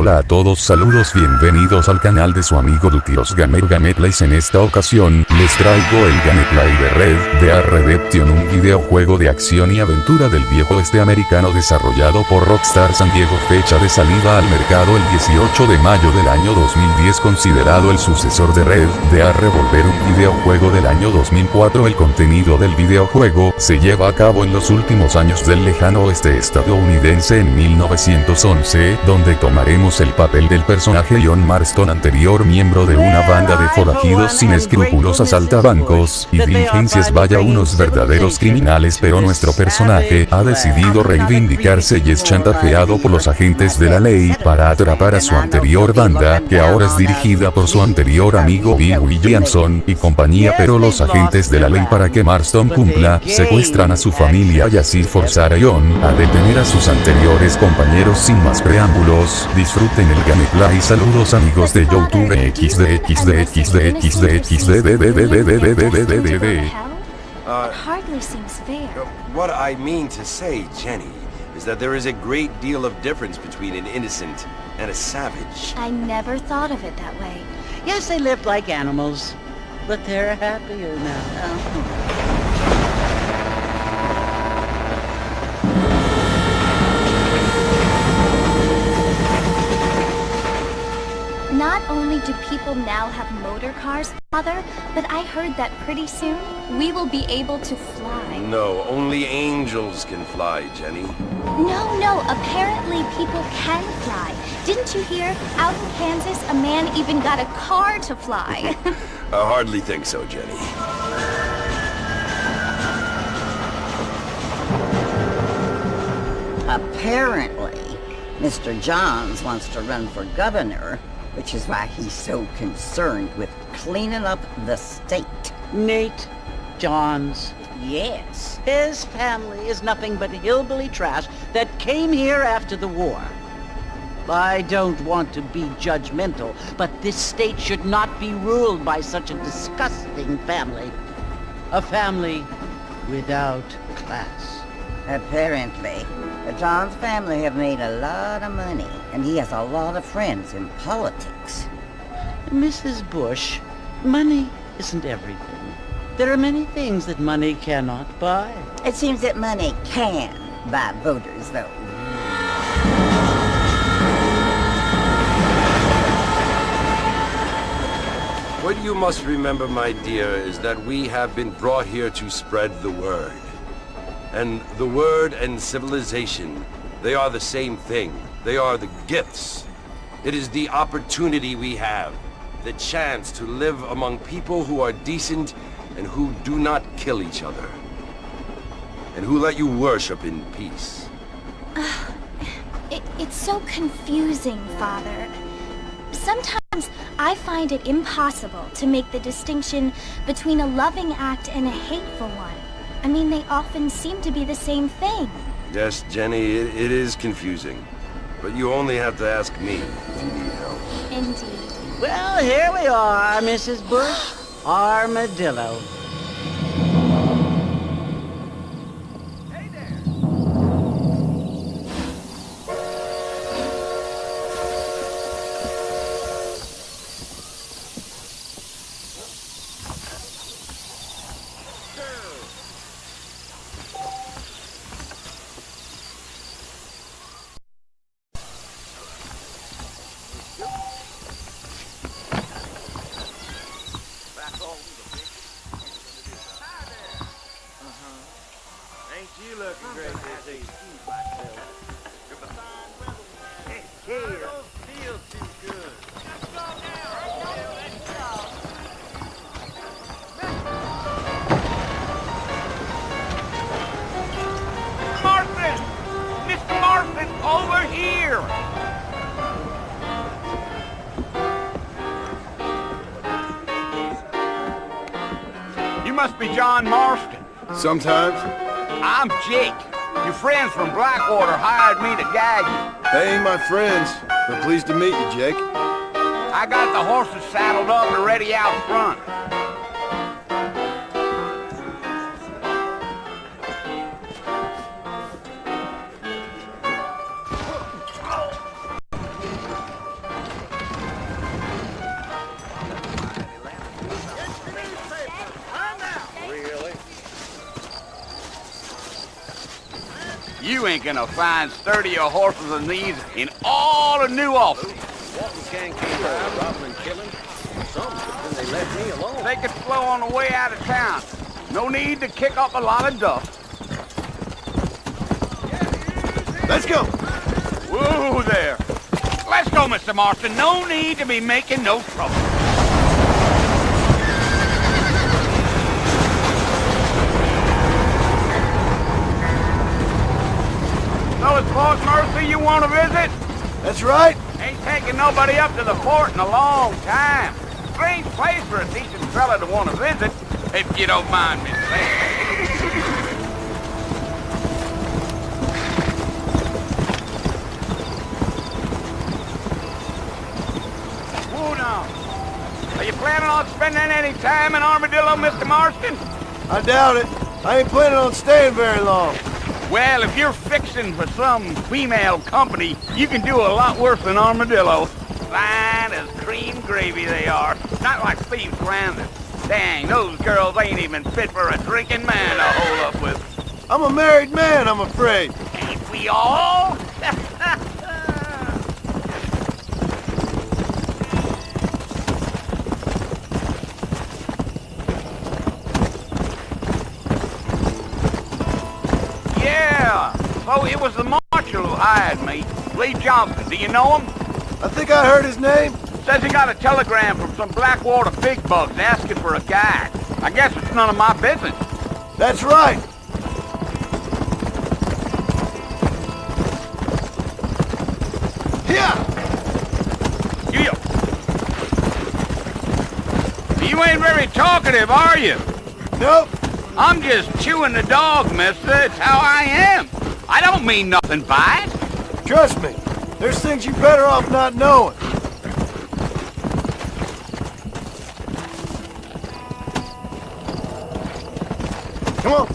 Hola a todos, saludos, bienvenidos al canal de su amigo Dutyrosgamer Gameplays. En esta ocasión, les traigo el gameplay de Red Dead Revover, un videojuego de acción y aventura del viejo oeste americano desarrollado por Rockstar San Diego. Fecha de salida al mercado el 18 de mayo del año 2010, considerado el sucesor de Red Dead Revover, un videojuego del año 2004. El contenido del videojuego se lleva a cabo en los últimos años del lejano oeste estadounidense en 1911, donde tomaremos el papel del personaje John Marston, anterior miembro de una banda de forajidos sin escrúpulos, asalta bancos y diligencias. Vaya, unos verdaderos criminales, pero nuestro personaje ha decidido reivindicarse y es chantajeado por los agentes de la ley para atrapar a su anterior banda, que ahora es dirigida por su anterior amigo Bill Williamson y compañía. Pero los agentes de la ley, para que Marston cumpla, secuestran a su familia y así forzar a John a detener a sus anteriores compañeros. Sin más preámbulos, disfruten el gameplay. Saludos amigos de YouTube. Hardly seems fair. What I mean to say, Jenny, is that there is a great deal of difference between an innocent and a savage. I never thought of it that way. Yes, they lived like animals, but they're happier now. Not only do people now have motor cars, Father, but I heard that pretty soon we will be able to fly. No, only angels can fly, Jenny. No, apparently people can fly. Didn't you hear? Out in Kansas, a man even got a car to fly. I hardly think so, Jenny. Apparently, Mr. Johns wants to run for governor, which is why he's so concerned with cleaning up the state. Nate Johns. Yes. His family is nothing but hillbilly trash that came here after the war. I don't want to be judgmental, but this state should not be ruled by such a disgusting family. A family without class. Apparently, the Johns family have made a lot of money, and he has a lot of friends in politics. Mrs. Bush, money isn't everything. There are many things that money cannot buy. It seems that money can buy voters, though. What you must remember, my dear, is that we have been brought here to spread the word. And the word and civilization, they are the same thing. They are the gifts. It is the opportunity we have, the chance to live among people who are decent and who do not kill each other, and who let you worship in peace. It's so confusing, Father. Sometimes I find it impossible to make the distinction between a loving act and a hateful one. I mean, they often seem to be the same thing. Yes, Jenny, it is confusing. But you only have to ask me if you need help. Indeed. Well, here we are, Mrs. Bush. Armadillo. Ain't you looking great this evening? It don't feel too good. Marthin! Mr. Marthin, over here! You must be John Marston. Sometimes. I'm Jake. Your friends from Blackwater hired me to guide you. They ain't my friends, but pleased to meet you, Jake. I got the horses saddled up and ready out front. You ain't gonna find sturdier horses than these in all of New Albany. Walton gang came by, robbing and killing. Some, then they left me alone. Take it slow on the way out of town. No need to kick up a lot of dust. Let's go. Whoa there. Let's go, Mr. Marston. No need to be making no trouble. So it's Fort Mercy you want to visit? That's right. Ain't taking nobody up to the fort in a long time. Strange place for a decent fella to want to visit, if you don't mind me saying. Whoa now. Are you planning on spending any time in Armadillo, Mr. Marston? I doubt it. I ain't planning on staying very long. Well, if you're fixing for some female company, you can do a lot worse than Armadillo. Fine as cream gravy they are. Not like Steve's Landing. Dang, those girls ain't even fit for a drinking man to hold up with. I'm a married man, I'm afraid. Ain't we all? Yeah, so it was the marshal who hired me. Lee Johnson, do you know him? I think I heard his name. Says he got a telegram from some Blackwater big bugs asking for a guide. I guess it's none of my business. That's right. Here! You ain't very talkative, are you? Nope. I'm just chewing the dog, mister. It's how I am. I don't mean nothing by it. Trust me. There's things you're better off not knowing. Come on.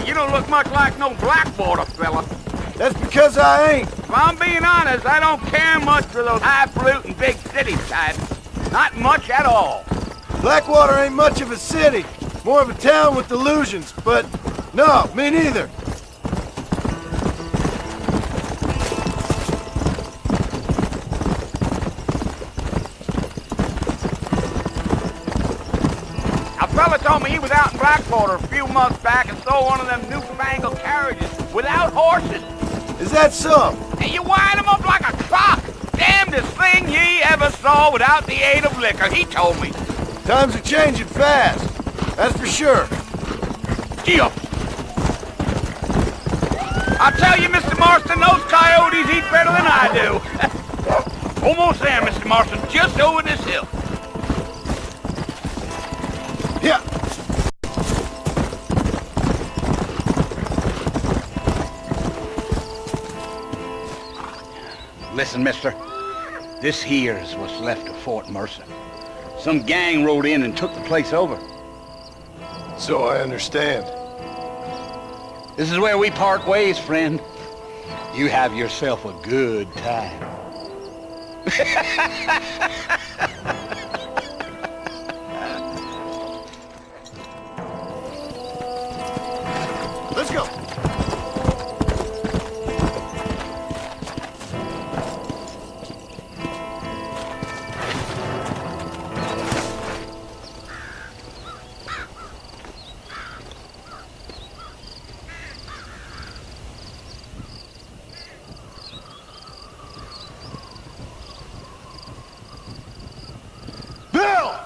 You don't look much like no Blackwater fella. That's because I ain't. If I'm being honest, I don't care much for those highfalutin big city types. Not much at all. Blackwater ain't much of a city. More of a town with delusions, but no, me neither. A fella told me he was out in Blackwater a few months back and saw one of them newfangled carriages without horses. Is that so? And you wind them up like a clock. Damnedest thing ye ever saw without the aid of liquor, he told me. Times are changing fast. That's for sure. Gee up. I'll tell you, Mr. Marston, those coyotes eat better than I do. Almost there, Mr. Marston, just over this hill. Here. Listen, mister. This here's what's left of Fort Mercer. Some gang rode in and took the place over. So I understand. This is where we part ways, friend. You have yourself a good time. Let's go. Bill!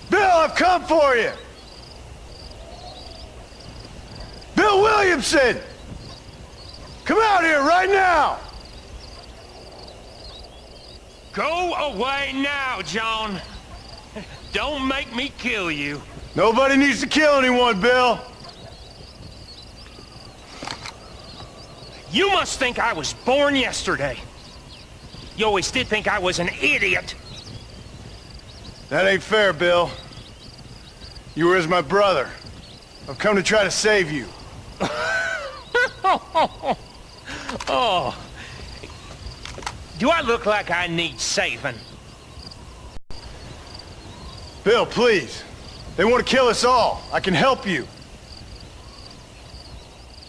Bill, I've come for you! Bill Williamson! Come out here right now! Go away now, John. Don't make me kill you. Nobody needs to kill anyone, Bill. You must think I was born yesterday. You always did think I was an idiot. That ain't fair, Bill. You were as my brother. I've come to try to save you. Oh. Do I look like I need saving? Bill, please. They want to kill us all. I can help you.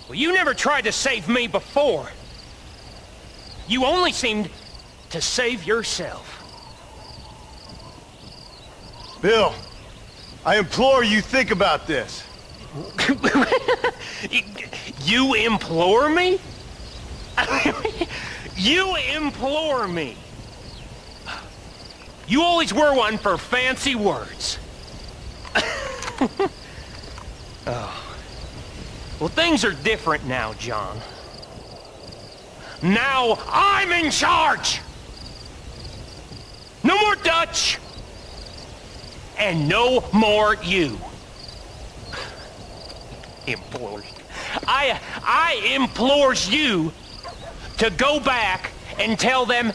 Well, you never tried to save me before. You only seemed to save yourself. Bill, I implore you think about this. You implore me? You implore me? You always were one for fancy words. Oh. Well, things are different now, John. Now I'm in charge! No more Dutch! And no more you. Implores. I implores you to go back and tell them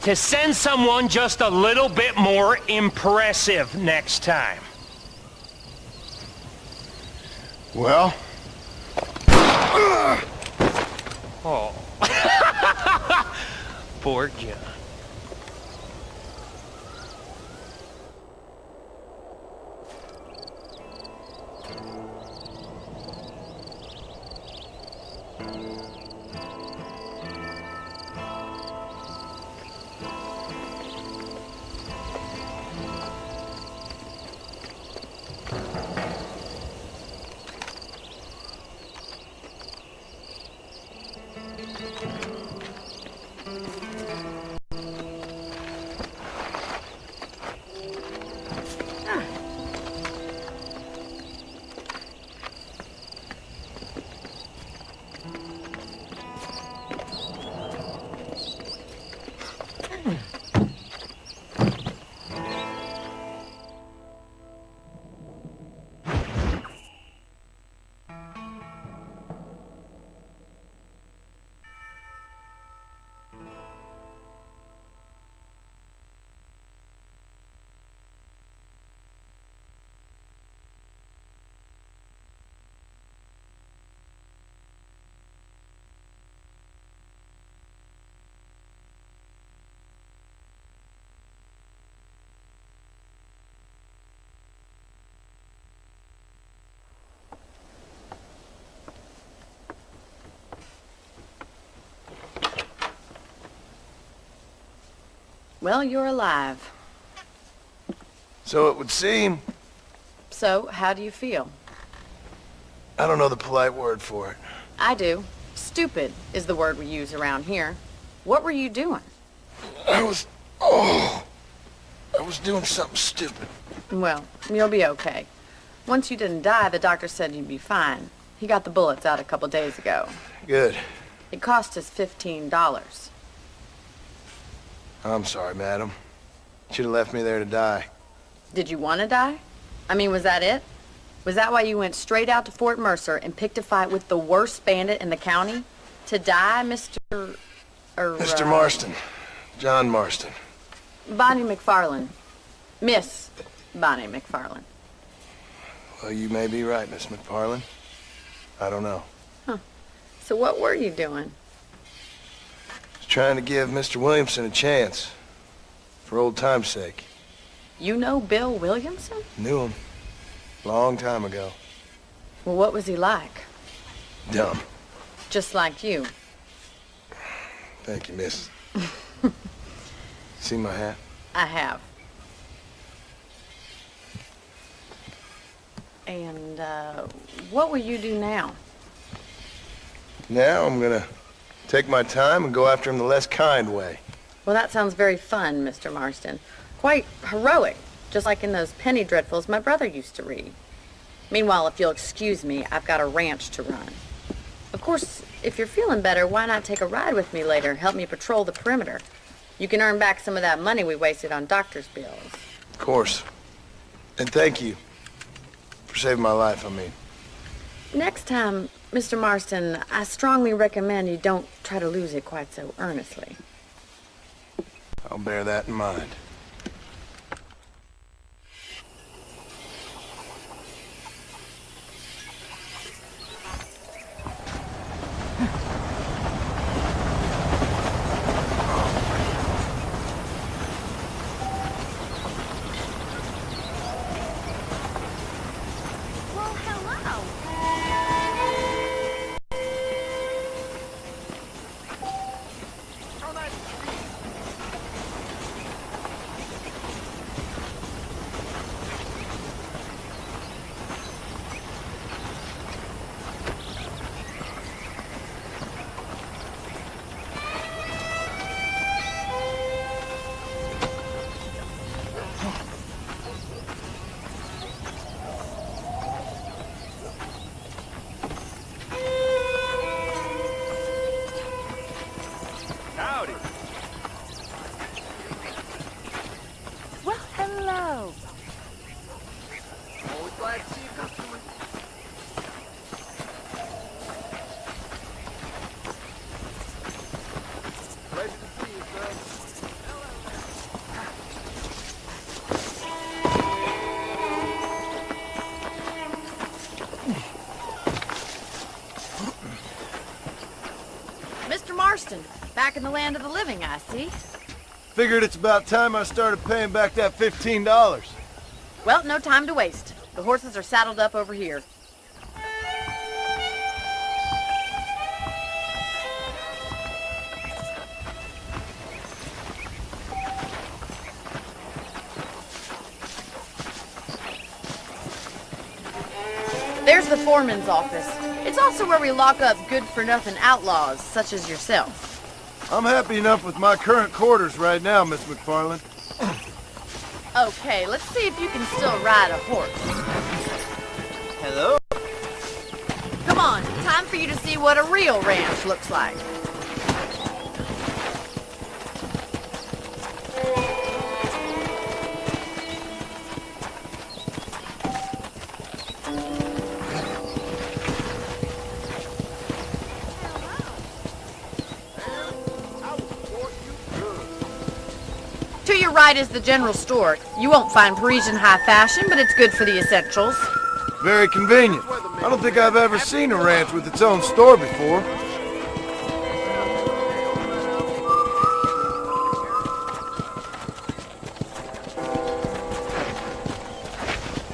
to send someone just a little bit more impressive next time. Well? Oh. Poor John. Well, you're alive. So it would seem. So, how do you feel? I don't know the polite word for it. I do. Stupid is the word we use around here. What were you doing? I was doing something stupid. Well, you'll be okay. Once you didn't die, the doctor said you'd be fine. He got the bullets out a couple days ago. Good. It cost us $15. I'm sorry, madam. Should have left me there to die. Did you want to die? I mean, was that it? Was that why you went straight out to Fort Mercer and picked a fight with the worst bandit in the county? To die, Mr. Mr. Marston. John Marston. Bonnie McFarlane. Miss Bonnie McFarlane. Well, you may be right, Miss McFarlane. I don't know. Huh. So what were you doing? Trying to give Mr. Williamson a chance. For old time's sake. You know Bill Williamson? Knew him. Long time ago. Well, what was he like? Dumb. Just like you. Thank you, miss. See my hat? I have. And, what will you do now? Now I'm gonna take my time and go after him the less kind way. Well, that sounds very fun, Mr. Marston. Quite heroic, just like in those penny dreadfuls my brother used to read. Meanwhile, if you'll excuse me, I've got a ranch to run. Of course, if you're feeling better, why not take a ride with me later? Help me patrol the perimeter. You can earn back some of that money we wasted on doctor's bills. Of course. And thank you. For saving my life, I mean. Next time, Mr. Marston, I strongly recommend you don't try to lose it quite so earnestly. I'll bear that in mind. Howdy. Well, hello. Always glad to see a customer. Pleasure to see you, son. Mr. Marston, back in the land of the living, I see. Figured it's about time I started paying back that $15. Well, no time to waste. The horses are saddled up over here. There's the foreman's office. It's also where we lock up good-for-nothing outlaws, such as yourself. I'm happy enough with my current quarters right now, Miss McFarland. Okay, let's see if you can still ride a horse. Hello? Come on, time for you to see what a real ranch looks like. To your right is the general store. You won't find Parisian high fashion, but it's good for the essentials. Very convenient. I don't think I've ever seen a ranch with its own store before.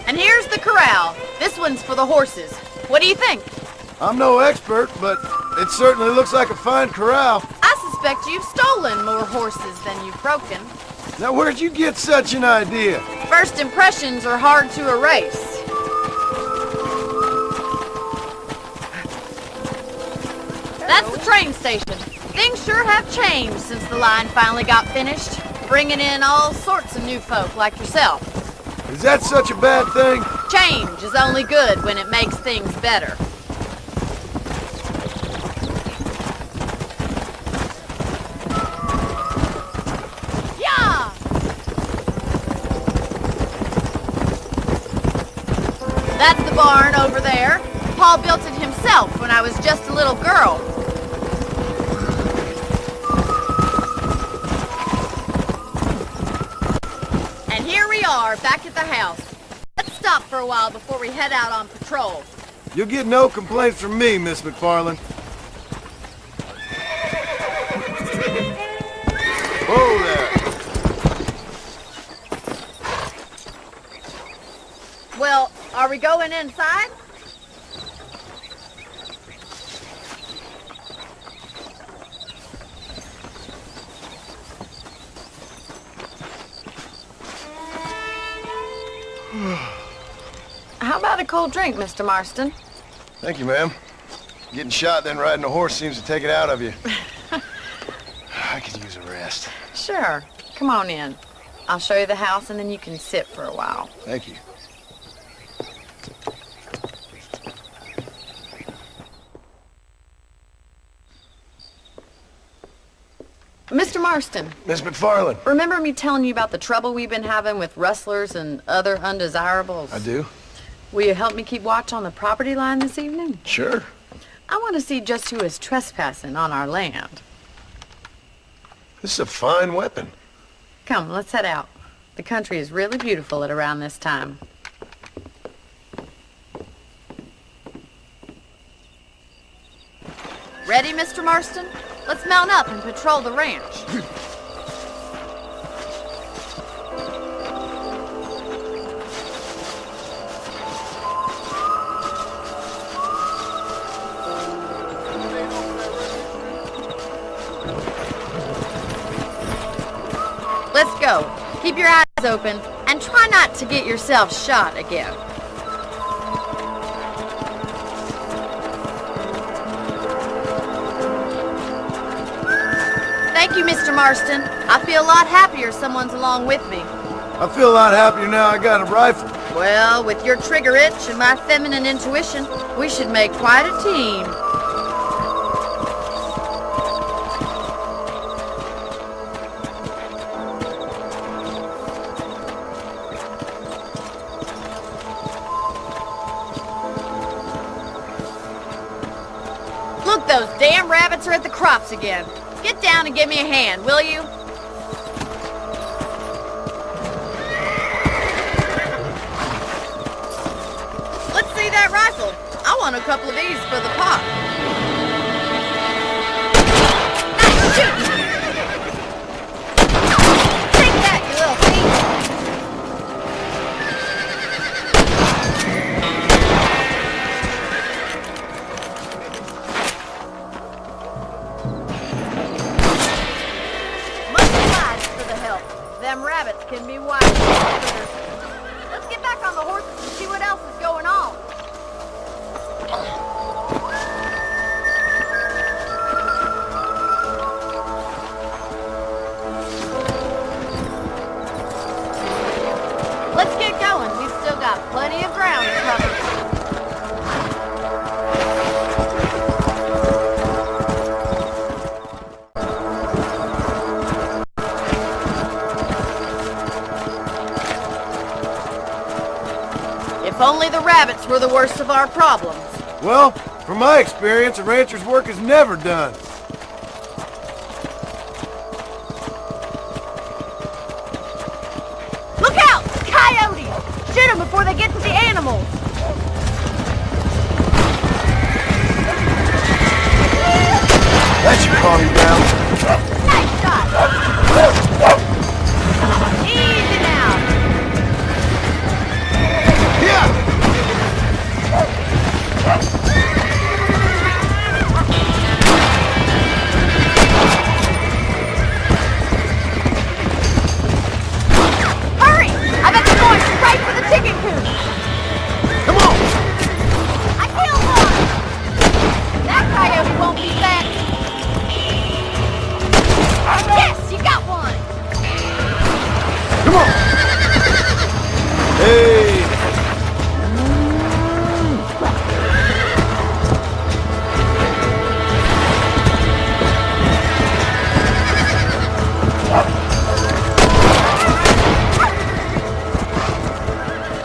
And here's the corral. This one's for the horses. What do you think? I'm no expert, but it certainly looks like a fine corral. I suspect you've stolen more horses than you've broken. Now, where'd you get such an idea? First impressions are hard to erase. That's the train station. Things sure have changed since the line finally got finished, bringing in all sorts of new folk like yourself. Is that such a bad thing? Change is only good when it makes things better. Yeah! That's the barn over there. Paul built it himself when I was just a little girl. And here we are, back at the house. Let's stop for a while before we head out on patrol. You'll get no complaints from me, Miss McFarland. Whoa there. Well, are we going inside? How about a cold drink, Mr. Marston? Thank you, ma'am. Getting shot then riding a horse seems to take it out of you. I could use a rest. Sure. Come on in. I'll show you the house and then you can sit for a while. Thank you. Mr. Marston, Miss McFarland. remember me telling you about the trouble we've been having with rustlers and other undesirables? I do? Will you help me keep watch on the property line this evening? Sure. I want to see just who is trespassing on our land. This is a fine weapon. Come, let's head out. The country is really beautiful at around this time. Ready, Mr. Marston? Let's mount up and patrol the ranch. go. Keep your eyes open, and try not to get yourself shot again. Thank you, Mr. Marston. I feel a lot happier someone's along with me. I feel a lot happier now I got a rifle. Well, with your trigger itch and my feminine intuition, we should make quite a team. Look, those damn rabbits are at the crops again. Get down and give me a hand, will you? Let's see that rifle. I want a couple of these for the pot. Nice shooting! Take that, you little thief! Them rabbits can be wild. Let's get back on the horses and see what else is going on. Let's get going. We've still got plenty of ground to cover. If only the rabbits were the worst of our problems. Well, from my experience, a rancher's work is never done. Look out! Coyotes! Shoot them before they get to the animals! That should calm you down. Nice shot! Easy now! Hurry! I bet they're going straight for the chicken coop! Come on! I killed one! That coyote won't be back! Yes! You got one! Come on! Hey!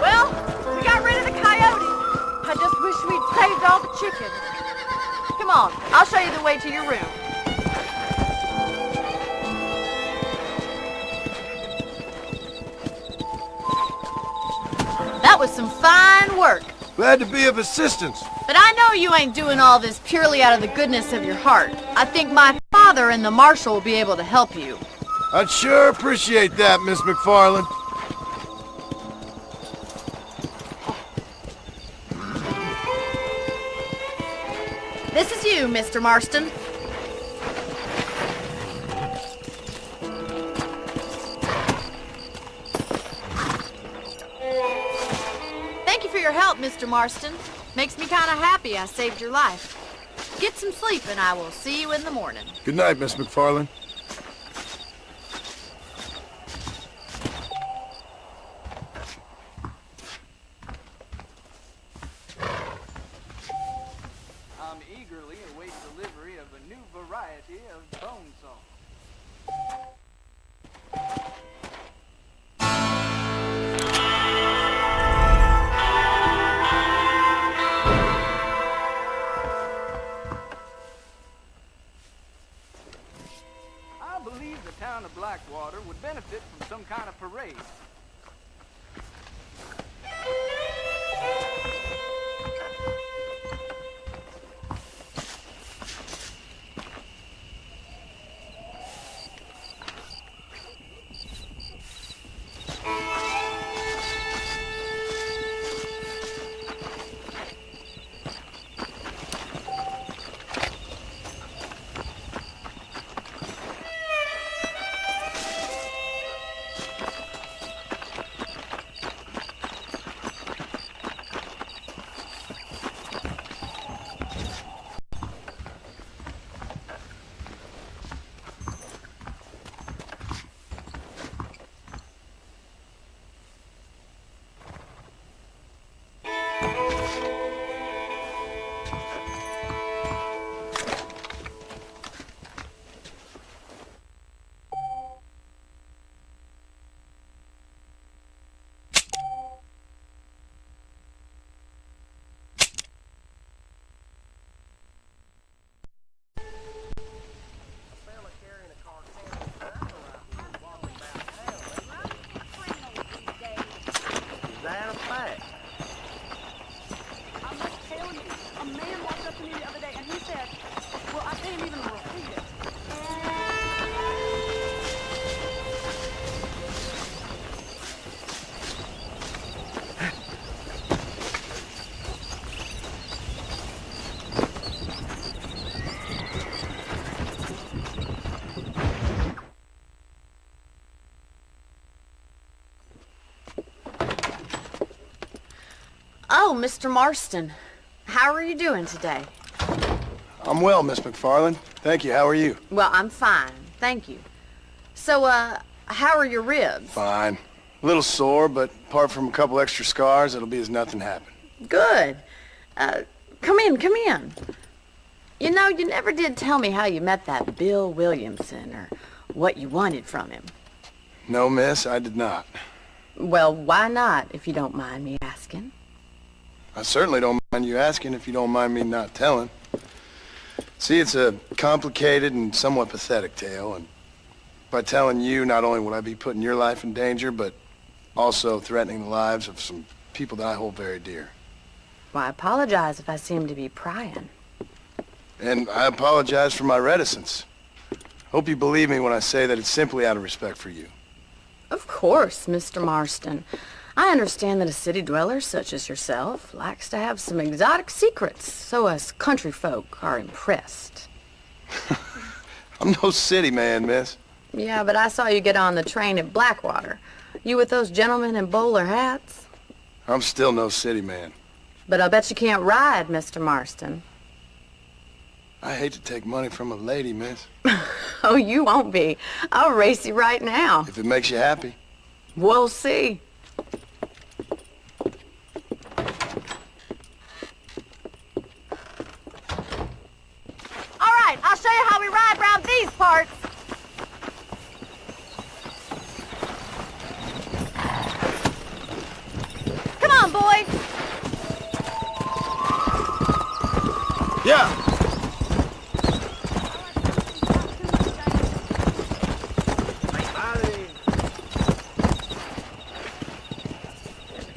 Well, we got rid of the coyotes. I just wish we'd saved all the chickens. Come on, I'll show you the way to your room. That was some fine work. Glad to be of assistance. But I know you ain't doing all this purely out of the goodness of your heart. I think my father and the marshal will be able to help you. I'd sure appreciate that, Miss McFarland. This is you, Mr. Marston. Thank you for your help, Mr. Marston. Makes me kind of happy I saved your life. Get some sleep and I will see you in the morning. Good night, Miss McFarland. Eagerly await delivery of a new variety of bone saw. I believe the town of Blackwater would benefit from some kind of parade. Oh, Mr. Marston. How are you doing today? I'm well, Miss McFarland. Thank you. How are you? Well, I'm fine. Thank you. So, how are your ribs? Fine. A little sore, but apart from a couple extra scars, it'll be as nothing happened. Good. Come in. You know, you never did tell me how you met that Bill Williamson or what you wanted from him. No, miss, I did not. Well, why not, if you don't mind me asking? I certainly don't mind you asking if you don't mind me not telling. See, it's a complicated and somewhat pathetic tale, and by telling you, not only would I be putting your life in danger, but also threatening the lives of some people that I hold very dear. Well, I apologize if I seem to be prying. And I apologize for my reticence. Hope you believe me when I say that it's simply out of respect for you. Of course, Mr. Marston. I understand that a city dweller such as yourself likes to have some exotic secrets, so us country folk are impressed. I'm no city man, miss. Yeah, but I saw you get on the train at Blackwater. You with those gentlemen in bowler hats? I'm still no city man. But I bet you can't ride, Mr. Marston. I hate to take money from a lady, miss. Oh, you won't be. I'll race you right now. If it makes you happy. We'll see. All right, I'll show you how we ride around these parts. Come on, boy. Yeah.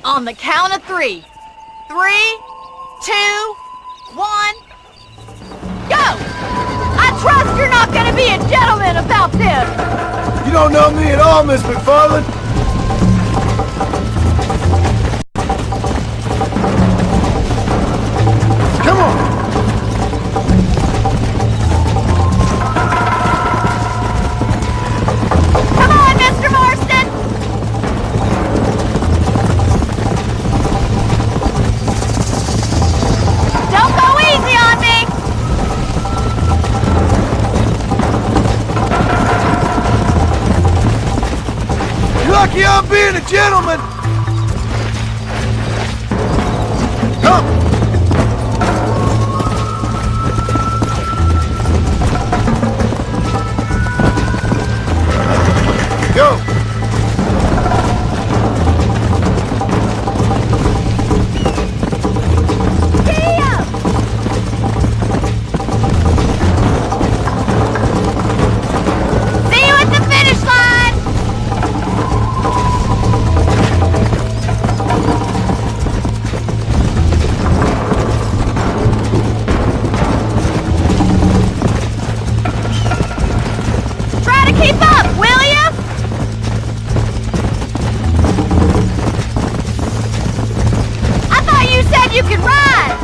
On the count of 3. 3, 2, 1, go! I trust you're not gonna be a gentleman about this! You don't know me at all, Miss McFarland. Come on! Come on, Mr. Marston! Don't go easy on me! You're lucky I'm being a gentleman. Come! Go! See you at the finish line! Try to keep up, will you? I thought you said you could ride!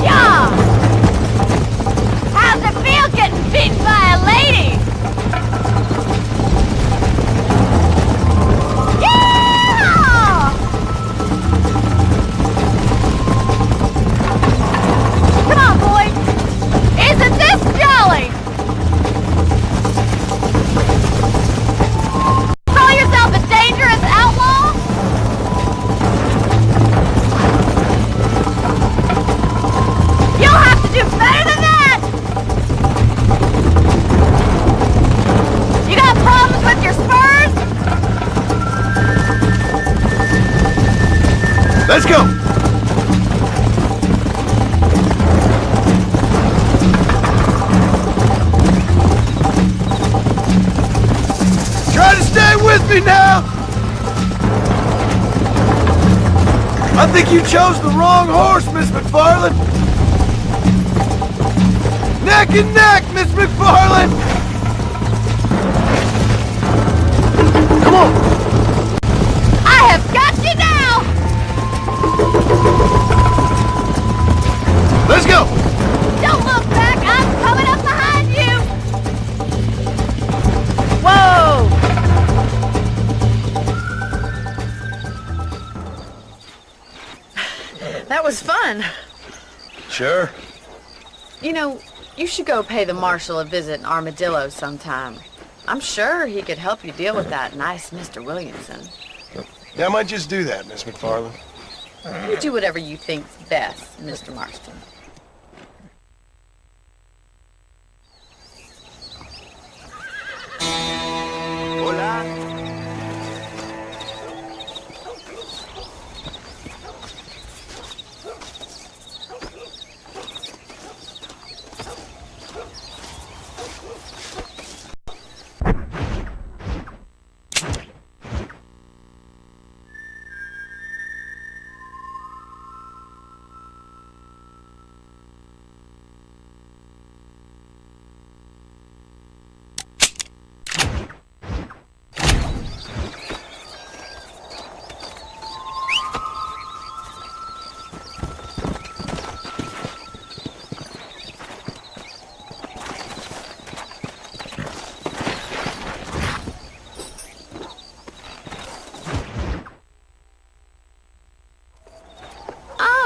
Yeah! How's it feel getting beaten by a lady? Yeah! Come on, boy! Isn't this jolly? Call yourself a dangerous outlaw? You'll have to do better than that! You got problems with your spurs? Let's go! Try to stay with me now! I think you chose the wrong horse, Miss McFarland! Neck and neck, Miss McFarland! Come on! I have got you now! Let's go! Don't look back, I'm coming up behind you! Whoa! That was fun. Sure. You know, you should go pay the marshal a visit in Armadillo sometime. I'm sure he could help you deal with that nice Mr. Williamson. Yeah, I might just do that, Miss McFarland. You do whatever you think's best, Mr. Marston. Hola.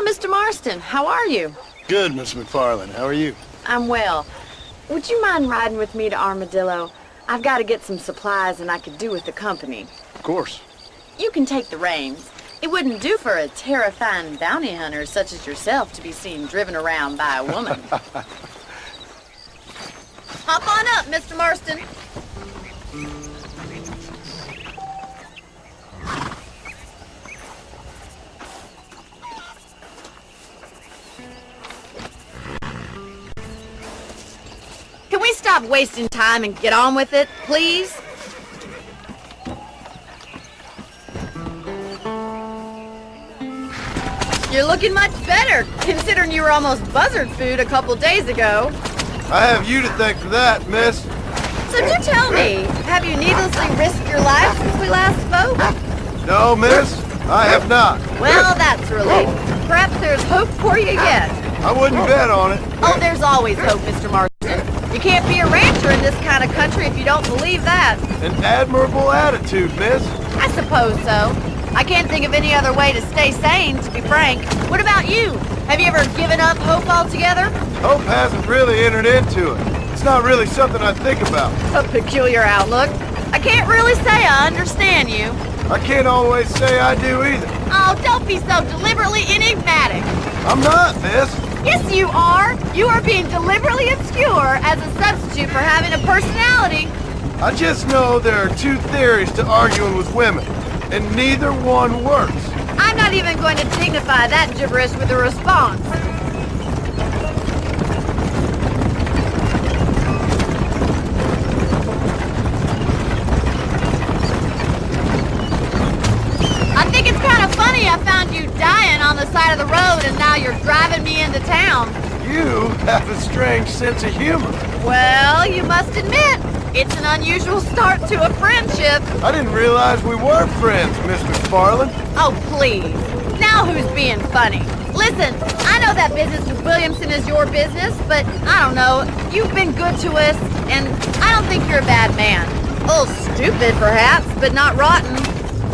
Mr. Marston, how are you? Good, Miss McFarland. How are you? I'm well. Would you mind riding with me to Armadillo? I've got to get some supplies and I could do with the company. Of course. You can take the reins. It wouldn't do for a terrifying bounty hunter such as yourself to be seen driven around by a woman. Hop on up, Mr. Marston. Can we stop wasting time and get on with it, please? You're looking much better, considering you were almost buzzard food a couple days ago. I have you to thank for that, miss. So do tell me, have you needlessly risked your life since we last spoke? No, miss, I have not. Well, that's a relief. Perhaps there's hope for you yet. I wouldn't bet on it. Oh, there's always hope, Mr. Marston. You can't be a rancher in this kind of country if you don't believe that. An admirable attitude, miss. I suppose so. I can't think of any other way to stay sane, to be frank. What about you? Have you ever given up hope altogether? Hope hasn't really entered into it. It's not really something I think about. A peculiar outlook. I can't really say I understand you. I can't always say I do either. Oh, don't be so deliberately enigmatic. I'm not, miss. Yes, you are. You are being deliberately obscure as a substitute for having a personality. I just know there are two theories to arguing with women, and neither one works. I'm not even going to dignify that gibberish with a response. I think it's kind of funny I found you dying on the side of the road and now you're driving me into town. You have a strange sense of humor. Well, you must admit, it's an unusual start to a friendship. I didn't realize we were friends, Miss McFarland. Oh, please. Now who's being funny? Listen, I know that business with Williamson is your business, but I don't know. You've been good to us, and I don't think you're a bad man. A little stupid, perhaps, but not rotten.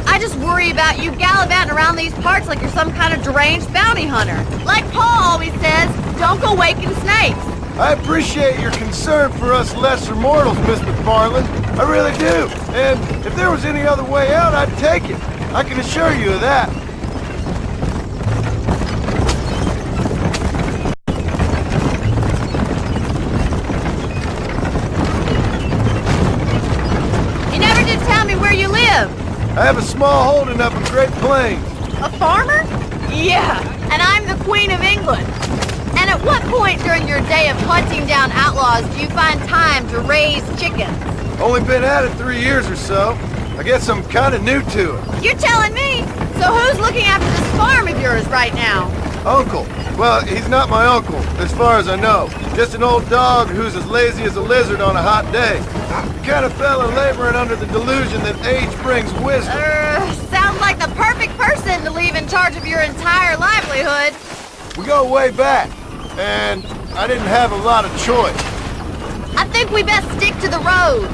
I just worry about you gallivanting around these parts like you're some kind of deranged bounty hunter. Like Paul always says, don't go waking snakes. I appreciate your concern for us lesser mortals, Miss McFarland. I really do. And if there was any other way out, I'd take it. I can assure you of that. You never did tell me where you live. I have a small holding up in Great Plains. A farmer? Yeah, and I'm the Queen of England. And at what point during your day of hunting down outlaws do you find time to raise chickens? Only been at it 3 years or so. I guess I'm kind of new to it. You're telling me? So who's looking after this farm of yours right now? Uncle. Well, he's not my uncle, as far as I know. Just an old dog who's as lazy as a lizard on a hot day. The kind of fella laboring under the delusion that age brings wisdom. Sounds like the perfect person to leave in charge of your entire livelihood. We go way back, and I didn't have a lot of choice. I think we best stick to the road.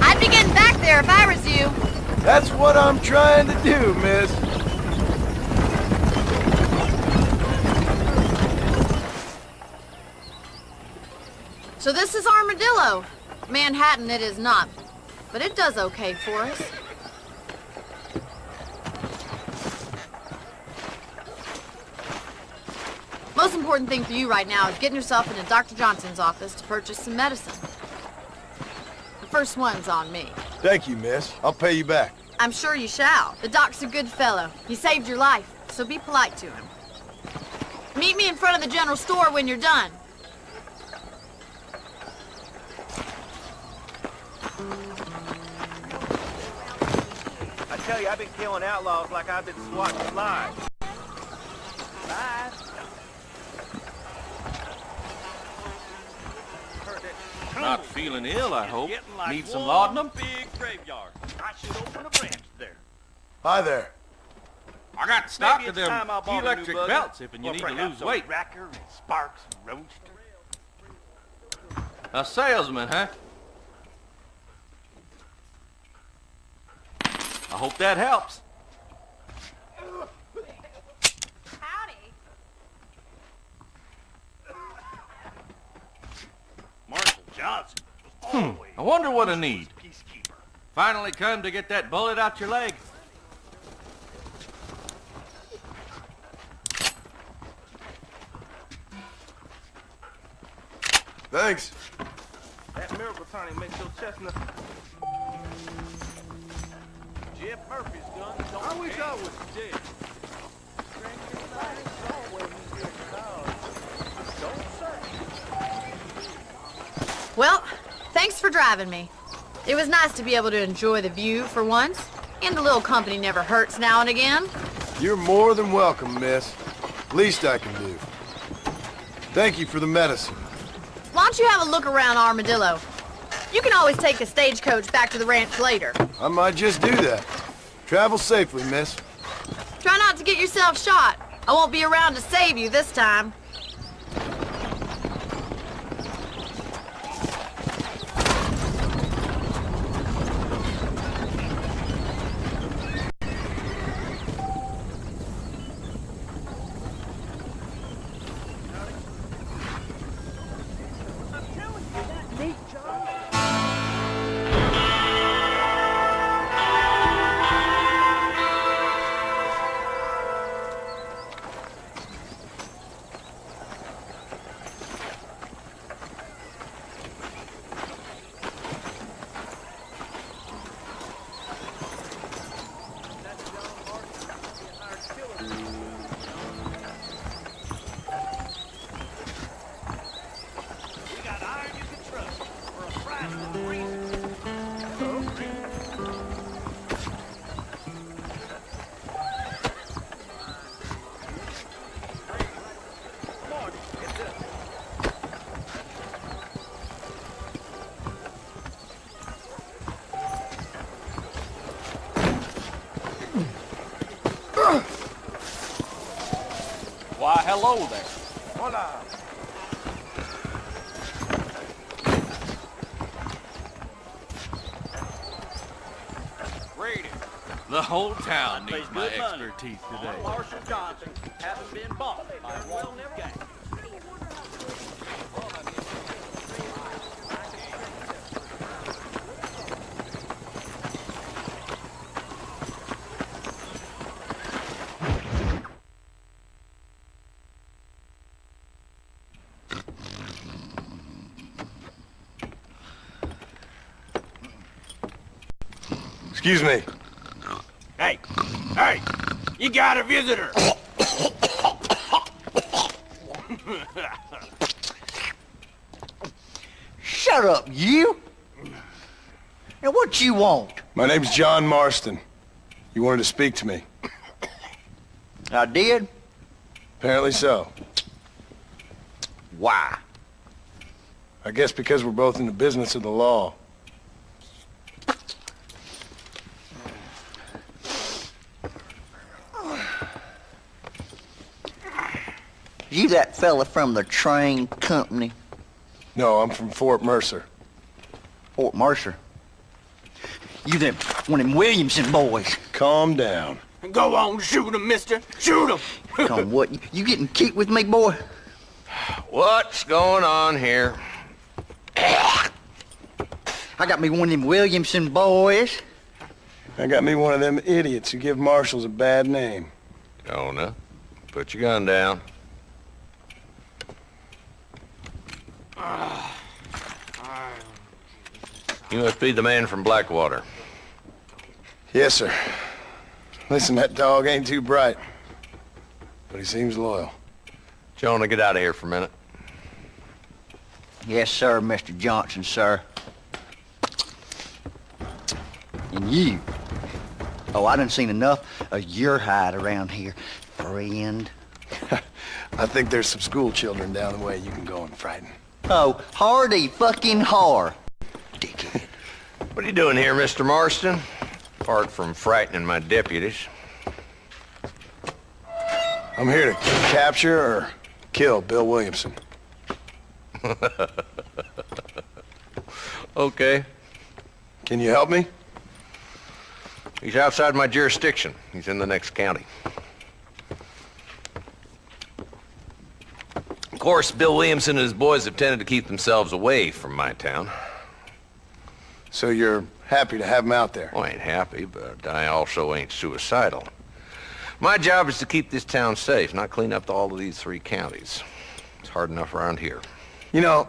I'd be getting back there if I was you. That's what I'm trying to do, miss. So this is Armadillo. Manhattan it is not, but it does okay for us. Most important thing for you right now is getting yourself into Dr. Johnson's office to purchase some medicine. The first one's on me. Thank you, miss. I'll pay you back. I'm sure you shall. The doc's a good fellow. He saved your life, so be polite to him. Meet me in front of the general store when you're done. I tell you, I've been killing outlaws like I've been swatting flies. Bye. Not feeling ill, I hope. Like Need some laudanum? Big graveyard. I should open a branch there. Hi there. I got stock Maybe of it's them time I bought a new electric buggy. belts if you Or need to perhaps lose weight. a Racker and Sparks and Roach. A salesman, huh? I hope that helps. Howdy. Marshal Johnson was always I wonder what I need. peacekeeper. Finally come to get that bullet out your leg. Thanks. That miracle tonic makes your chestnut. Jeff Murphy's gun. I wish I was dead. Well, thanks for driving me. It was nice to be able to enjoy the view for once, and a little company never hurts now and again. You're more than welcome, miss. Least I can do. Thank you for the medicine. Why don't you have a look around Armadillo? You can always take a stagecoach back to the ranch later. I might just do that. Travel safely, miss. Try not to get yourself shot. I won't be around to save you this time. Why, hello there. Hola. Raiding. The whole town Pays needs my good money. expertise today. Marshal Johnson hasn't been bought by a well gang. Excuse me. Hey, you got a visitor. Shut up, you! And what you want? My name's John Marston. You wanted to speak to me. I did? Apparently so. Why? I guess because we're both in the business of the law. You that fella from the train company? No, I'm from Fort Mercer. Fort Mercer? You them one of them Williamson boys? Calm down. Go on, shoot him, mister. Shoot him. Come what? You getting cute with me, boy? What's going on here? I got me one of them Williamson boys. I got me one of them idiots who give marshals a bad name. Jonah, put your gun down. You must be the man from Blackwater. Yes, sir. Listen, that dog ain't too bright, but he seems loyal. Jonah, get out of here for a minute. Yes, sir, Mr. Johnson, sir. And you. Oh, I done seen enough of your hide around here, friend. I think there's some school children down the way you can go and frighten. Oh, hardy fucking har. Dickhead. What are you doing here, Mr. Marston? Apart from frightening my deputies. I'm here to capture or kill Bill Williamson. Okay. Can you help me? He's outside my jurisdiction. He's in the next county. Of course, Bill Williamson and his boys have tended to keep themselves away from my town. So you're happy to have him out there? Well, I ain't happy, but I also ain't suicidal. My job is to keep this town safe, not clean up all of these 3 counties. It's hard enough around here. You know,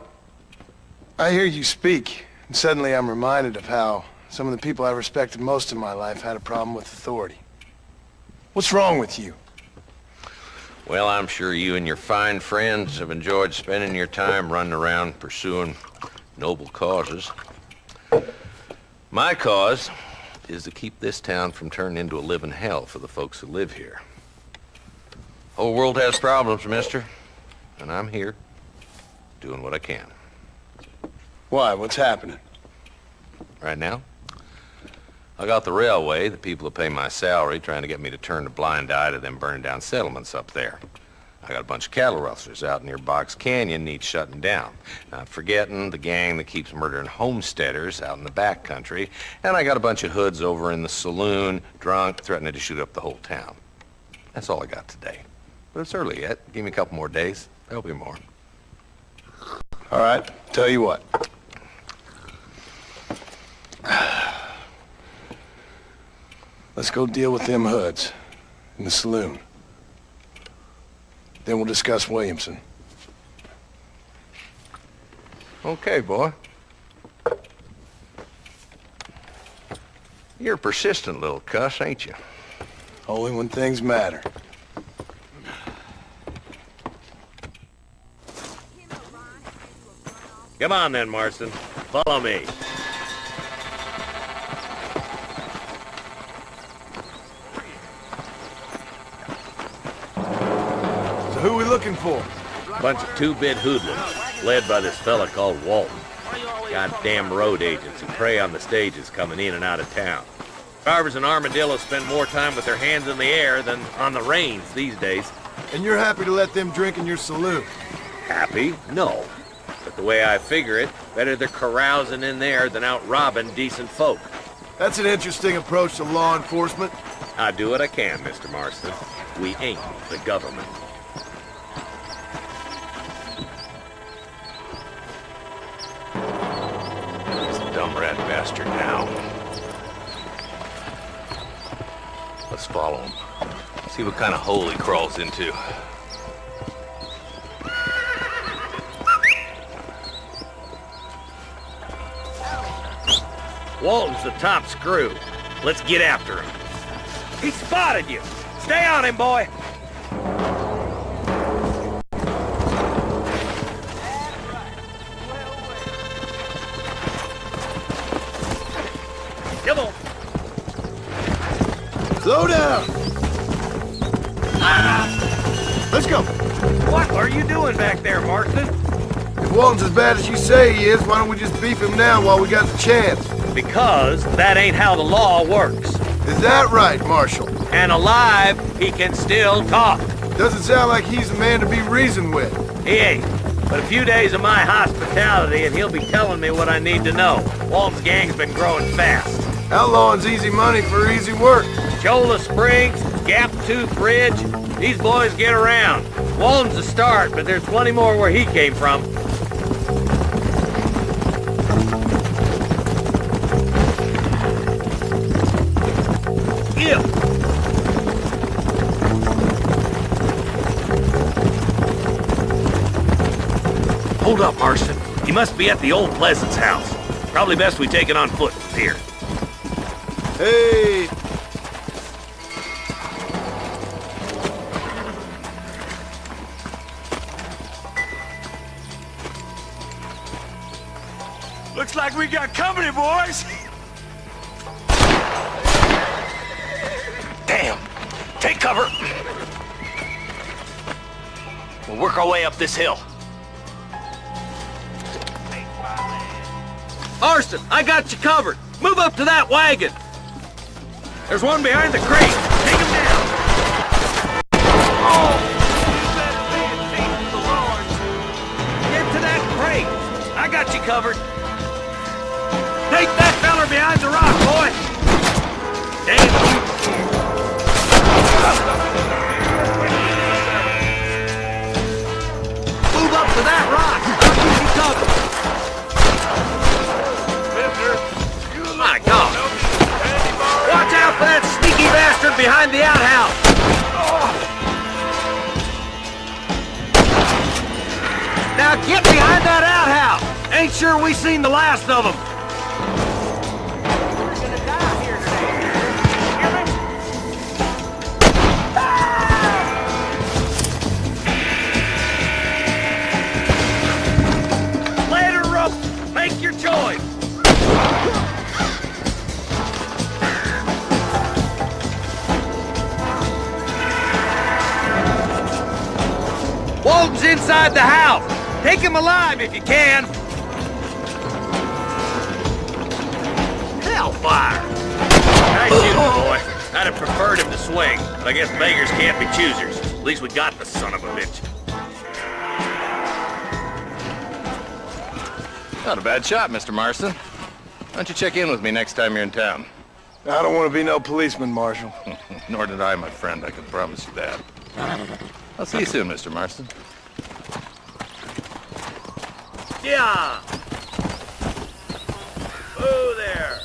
I hear you speak, and suddenly I'm reminded of how some of the people I respected most in my life had a problem with authority. What's wrong with you? Well, I'm sure you and your fine friends have enjoyed spending your time running around pursuing noble causes. My cause is to keep this town from turning into a living hell for the folks who live here. Whole world has problems, mister, and I'm here doing what I can. Why? What's happening? Right now, I got the railway, the people who pay my salary, trying to get me to turn a blind eye to them burning down settlements up there. I got a bunch of cattle rustlers out near Box Canyon needs shutting down. Not forgetting the gang that keeps murdering homesteaders out in the back country. And I got a bunch of hoods over in the saloon, drunk, threatening to shoot up the whole town. That's all I got today. But it's early yet. Give me a couple more days. There'll be more. All right, tell you what. Let's go deal with them hoods in the saloon. Then we'll discuss Williamson. Okay, boy. You're a persistent little cuss, ain't you? Only when things matter. Come on then, Marston. Follow me. So who are we looking for? Bunch of two-bit hoodlums, led by this fella called Walton. Goddamn road agents who prey on the stages coming in and out of town. Carvers and armadillos spend more time with their hands in the air than on the reins these days. And you're happy to let them drink in your saloon? Happy? No. But the way I figure it, better they're carousing in there than out robbing decent folk. That's an interesting approach to law enforcement. I do what I can, Mr. Marston. We ain't the government. He's a dumb rat bastard now. Let's follow him. See what kind of hole he crawls into. Walton's the top screw. Let's get after him. He spotted you. Stay on him, boy. Come on. Slow down. Let's go. What are you doing back there, Marston? If Walton's as bad as you say he is, why don't we just beef him now while we got the chance? Because that ain't how the law works. Is that right, Marshal? And alive, he can still talk. Doesn't sound like he's a man to be reasoned with. He ain't. But a few days of my hospitality and he'll be telling me what I need to know. Walton's gang's been growing fast. Outlawing's easy money for easy work. Cholla Springs, Gap Tooth Ridge, these boys get around. Walton's a start, but there's plenty more where he came from. Hold up, Marston. He must be at the old Pleasance house. Probably best we take it on foot from here. Hey! Looks like we got company, boys. Damn! Take cover! We'll work our way up this hill. Marston, I got you covered. Move up to that wagon. There's one behind the crate. Take him down. Oh! Get to that crate. I got you covered. Take that feller behind the rock, boy. Damn you. Move up to that rock. I'll keep you covered. My God! Watch out for that sneaky bastard behind the outhouse! Now get behind that outhouse! Ain't sure we seen the last of them! We're gonna die here today. Hear me? Ladder rope! Make your choice! Walton's inside the house! Take him alive if you can! Hellfire! Nice shooting, boy. I'd have preferred him to swing, but I guess beggars can't be choosers. At least we got the son of a bitch. Not a bad shot, Mr. Marston. Why don't you check in with me next time you're in town? I don't want to be no policeman, Marshal. Nor did I, my friend. I can promise you that. I'll see you soon, Mr. Marston. Yeah! Oh, there!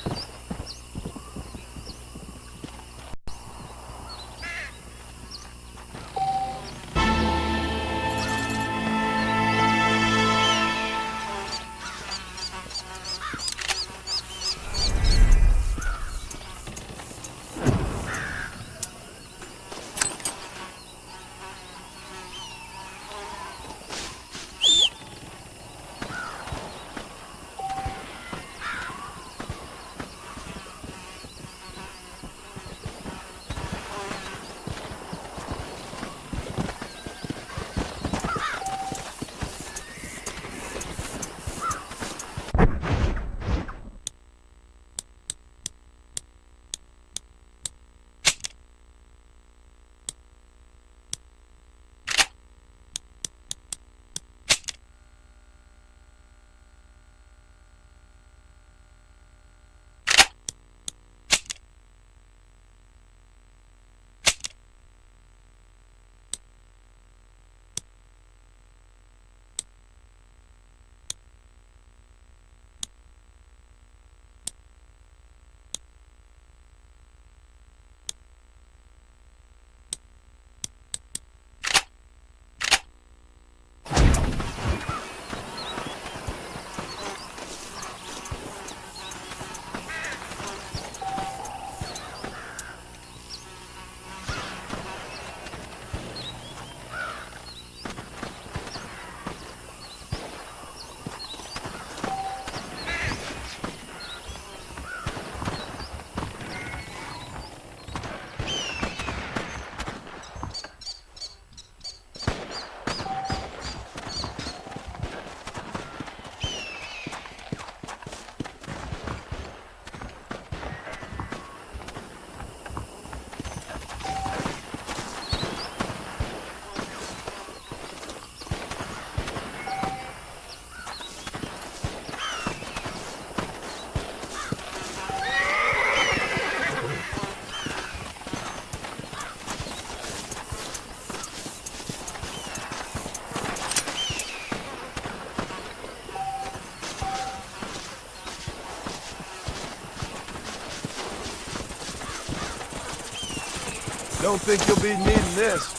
Don't think you'll be needing this.